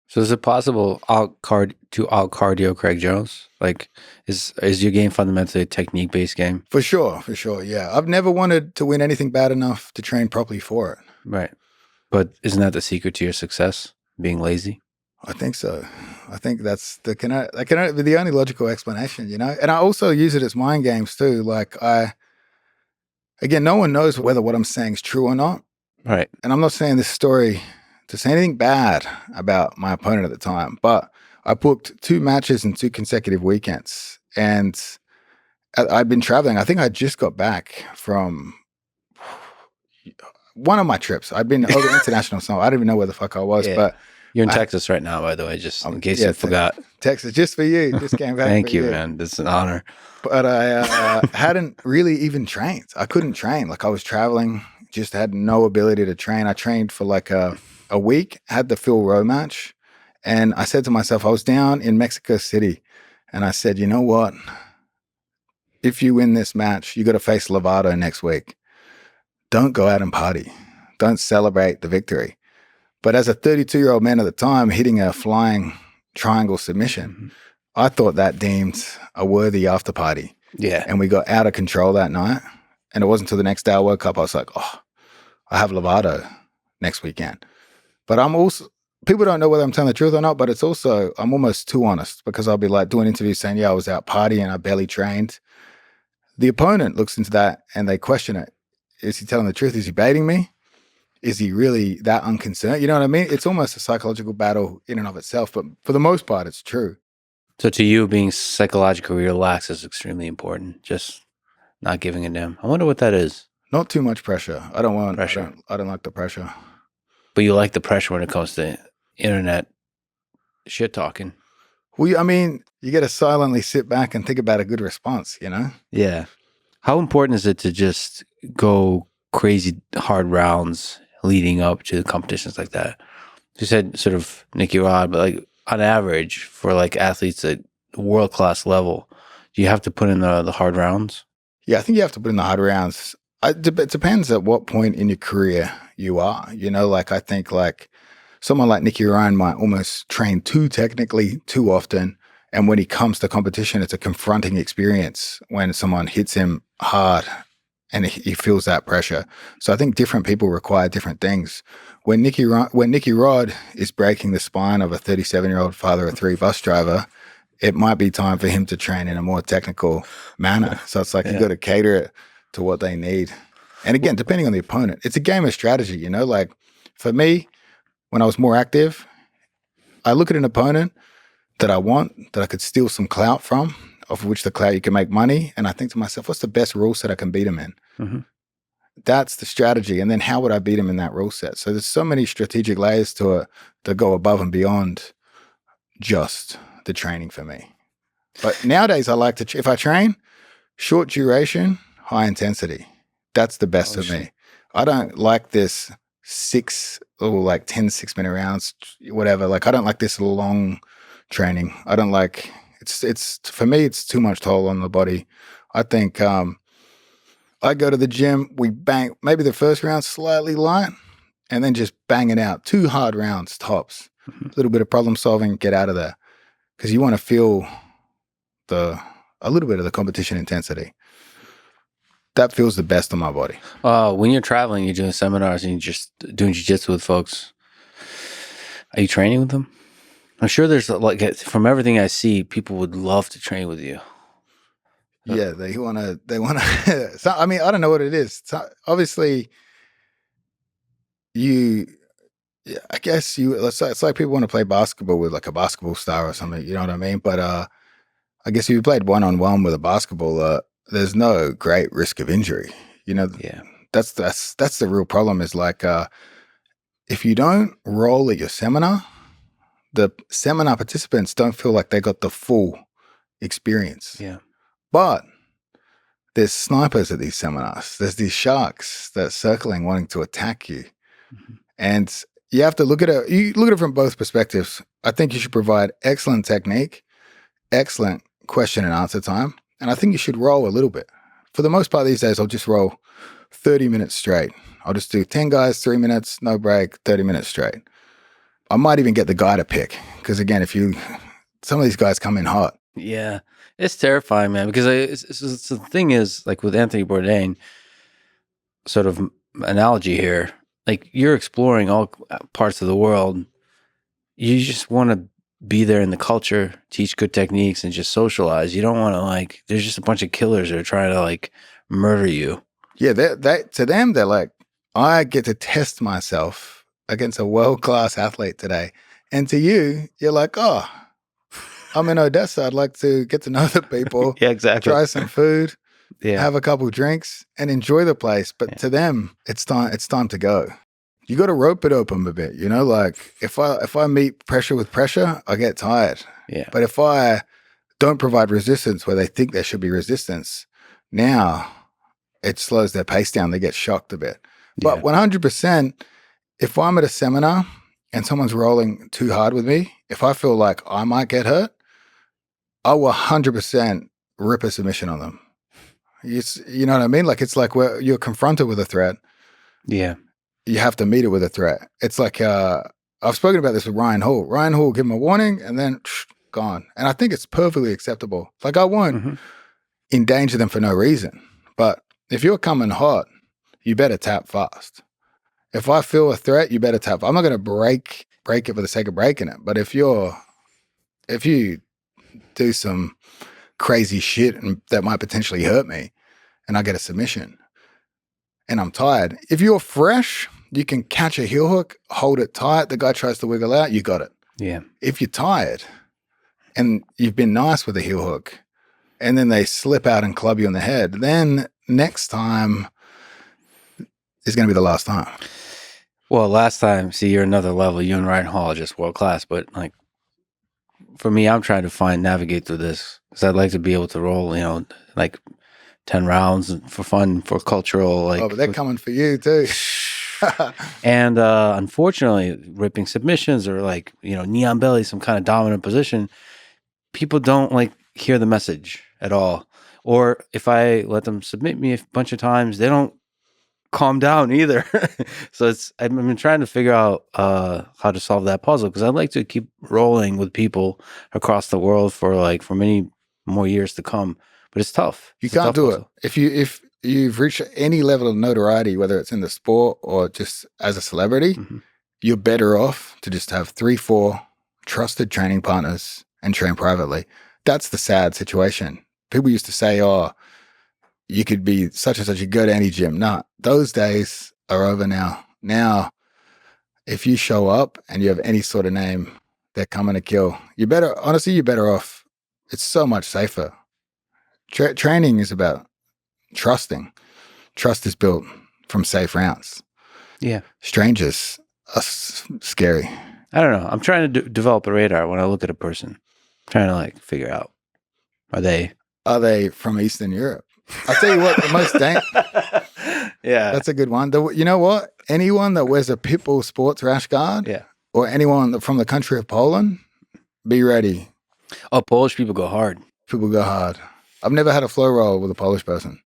So is it possible to out cardio Craig Jones? Like, is your game fundamentally a technique based game? For sure. Yeah, I've never wanted to win anything bad enough to train properly for it. Right, but isn't that the secret to your success? Being lazy. I think so. I think that's that can be the only logical explanation, And I also use it as mind games too. Like again, no one knows whether what I'm saying is true or not. Right. And I'm not saying this story to say anything bad about my opponent at the time, but I booked 2 matches in 2 consecutive weekends. And I've been traveling. I think I just got back from one of my trips. I've been over international, so I don't even know where the fuck I was. Yeah. But you're in Texas right now, by the way, just in case you forgot. Texas, just for you. Just came back. Thank you, man. It's an honor. But I hadn't really even trained. I couldn't train. Like I was traveling, just had no ability to train. I trained for like a week, had the Phil Rowe match. And I said to myself, I was down in Mexico City. And I said, you know what? If you win this match, you got to face Lovato next week. Don't go out and party. Don't celebrate the victory. But as a 32-year-old man at the time hitting a flying triangle submission, I thought that deemed a worthy after party. Yeah. And we got out of control that night. And it wasn't until the next day I woke up, I was like, oh, I have Lovato next weekend. But I'm also, people don't know whether I'm telling the truth or not, but it's also, I'm almost too honest because I'll be like doing interviews saying, yeah, I was out partying, I barely trained. The opponent looks into that and they question it. Is he telling the truth? Is he baiting me? Is he really that unconcerned? You know what I mean? It's almost a psychological battle in and of itself, but for the most part, it's true. So to you, being psychologically relaxed is extremely important. Just not giving a damn. I wonder what that is. Not too much pressure. I don't want pressure. I don't like the pressure. But you like the pressure when it comes to internet shit talking. Well, I mean, you got to silently sit back and think about a good response, you know? Yeah. How important is it to just go crazy hard rounds leading up to competitions like that? You said sort of Nicky Rod, but like on average for like athletes at world-class level, do you have to put in the hard rounds? Yeah, I think you have to put in the hard rounds. It depends at what point in your career you are. You know, like I think like someone like Nicky Ryan might almost train too technically too often. And when he comes to competition, it's a confronting experience when someone hits him hard and he feels that pressure. So I think different people require different things. When Nicky Rod is breaking the spine of a 37-year-old father of 3 bus driver, it might be time for him to train in a more technical manner. So it's like you got to cater it to what they need. And again, depending on the opponent, it's a game of strategy, you know? Like for me, when I was more active, I look at an opponent that I want, that I could steal some clout from, of which the clout you can make money. And I think to myself, what's the best rule set I can beat him in? Mm-hmm. That's the strategy. And then how would I beat him in that rule set? So there's so many strategic layers to it that go above and beyond just the training for me. But nowadays I like to, if I train, short duration, high intensity. That's the best for me. I don't like this 10 6-minute rounds, whatever. Like I don't like this long training. I don't like, it's for me, it's too much toll on the body. I think I go to the gym, we bang, maybe the first round slightly light, and then just bang it out. 2 hard rounds tops. A little bit of problem solving, get out of there. Because you want to feel a little bit of the competition intensity. That feels the best on my body. When you're traveling, you're doing seminars and you're just doing jiu-jitsu with folks. Are you training with them? I'm sure there's like, from everything I see, people would love to train with you. Yeah, they want to, so, I mean, I don't know what it is. So, obviously, I guess it's like people want to play basketball with like a basketball star or something, you know what I mean? But I guess if you played one-on-one with a basketballer, there's no great risk of injury. You know, that's the real problem is like, if you don't roll at your seminar, the seminar participants don't feel like they got the full experience. Yeah. But there's snipers at these seminars. There's these sharks that are circling, wanting to attack you. Mm-hmm. And you have to look at it. You look at it from both perspectives. I think you should provide excellent technique, excellent question and answer time. And I think you should roll a little bit. For the most part these days, I'll just roll 30 minutes straight. I'll just do 10 guys, 3 minutes, no break, 30 minutes straight. I might even get the guy to pick because again, some of these guys come in hot. Yeah, it's terrifying, man. Because the thing is, like with Anthony Bourdain, sort of analogy here. Like you're exploring all parts of the world. You just want to be there in the culture, teach good techniques, and just socialize. You don't want to like. There's just a bunch of killers that are trying to like murder you. Yeah, they to them they're like, I get to test myself against a world-class athlete today, and to you, you're like, oh, I'm in Odessa. I'd like to get to know the people, Yeah, exactly. try some food, Yeah, have a couple drinks, and enjoy the place. But to them, it's time to go. You got to rope it open a bit, like if I meet pressure with pressure, I get tired. yeah. But if I don't provide resistance where they think there should be resistance, now it slows their pace down. They get shocked a bit. But 100%, if I'm at a seminar and someone's rolling too hard with me, if I feel like I might get hurt, I will 100% rip a submission on them. You know what I mean? Like it's like where you're confronted with a threat. Yeah. You have to meet it with a threat. It's like I've spoken about this with Ryan Hall. Ryan Hall will give him a warning and then gone. And I think it's perfectly acceptable. Like I won't endanger them for no reason. But if you're coming hot, you better tap fast. If I feel a threat, you better tap. I'm not going to break it for the sake of breaking it. But if you do some crazy shit and that might potentially hurt me and I get a submission and I'm tired, if you're fresh, you can catch a heel hook, hold it tight. The guy tries to wiggle out, you got it. Yeah. If you're tired and you've been nice with a heel hook and then they slip out and club you on the head, then next time is going to be the last time. Well, last time, see, you're another level. You and Ryan Hall are just world class. But like for me, I'm trying to navigate through this because I'd like to be able to roll, like 10 rounds for fun, for cultural. Like, but they're coming for you too. And unfortunately, ripping submissions or like, knee on belly, some kind of dominant position, people don't like hear the message at all. Or if I let them submit me a bunch of times, they don't calm down either. So I've been trying to figure out how to solve that puzzle because I'd like to keep rolling with people across the world for many more years to come. But it's tough. You can't do it. If you've reached any level of notoriety, whether it's in the sport or just as a celebrity, you're better off to just have 3-4 trusted training partners and train privately. That's the sad situation. People used to say, oh, you could be such and such, you go to any gym. No, those days are over now. Now, if you show up and you have any sort of name, they're coming to kill. You're better off. It's so much safer. Training is about trusting. Trust is built from safe rounds. Yeah. Strangers are scary. I don't know. I'm trying to develop a radar when I look at a person. I'm trying to figure out, are they from Eastern Europe? I'll tell you what, the most yeah. That's a good one. You know what? Anyone that wears a Pitbull sports rash guard or anyone from the country of Poland, be ready. Oh, Polish people go hard. People go hard. I've never had a flow roll with a Polish person.